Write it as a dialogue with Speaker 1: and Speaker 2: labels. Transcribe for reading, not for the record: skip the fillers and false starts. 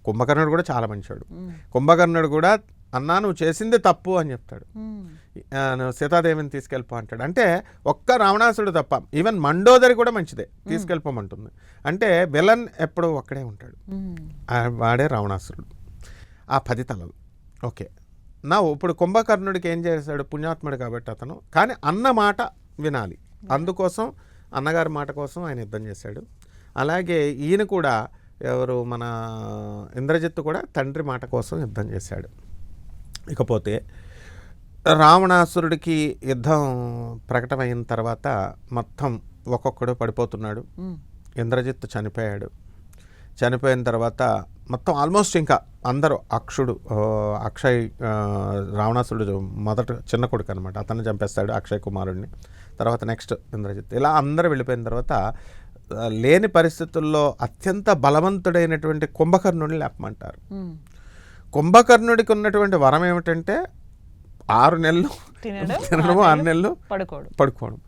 Speaker 1: కుంభకర్ణుడు కూడా చాలా మంచివాడు. కుంభకర్ణుడు కూడా అన్నా నువ్వు చేసింది తప్పు అని చెప్తాడు. సీతాదేవిని తీసుకెళ్ళిపో అంటాడు. అంటే ఒక్క రావణాసుడు తప్ప ఈవెన్ మండోదరి కూడా మంచిదే, తీసుకెళ్ళిపోమంటుంది. అంటే విలన్ ఎప్పుడు ఒక్కడే ఉంటాడు, వాడే రావణాసురుడు. ఆ 10 తలలు. ఓకే, నా ఇప్పుడు కుంభకర్ణుడికి ఏం చేశాడు? పుణ్యాత్ముడు కాబట్టి అతను, కానీ అన్న మాట వినాలి, అందుకోసం అన్నగారి మాట కోసం ఆయన యుద్ధం చేశాడు. అలాగే ఈయన కూడా ఎవరు మన ఇంద్రజిత్తు కూడా తండ్రి మాట కోసం యుద్ధం చేశాడు. ఇకపోతే రావణాసురుడికి యుద్ధం ప్రకటమైన తర్వాత మొత్తం ఒక్కొక్కడు పడిపోతున్నాడు. ఇంద్రజిత్తు చనిపోయాడు. చనిపోయిన తర్వాత మొత్తం ఆల్మోస్ట్ ఇంకా అందరూ అక్షయ్ రావణాసురుడు మొదట చిన్న కొడుకు అనమాట, అతన్ని చంపేస్తాడు, అక్షయ్ కుమారుడిని. తర్వాత నెక్స్ట్ ఇంద్రజిత్. ఇలా అందరూ వెళ్ళిపోయిన తర్వాత లేని పరిస్థితుల్లో అత్యంత బలవంతుడైనటువంటి కుంభకర్ణుడిని లేపమంటారు. కుంభకర్ణుడికి ఉన్నటువంటి వరం ఏమిటంటే 6 నెలలు తినడము, 6 నెలలు పడుకోవడం.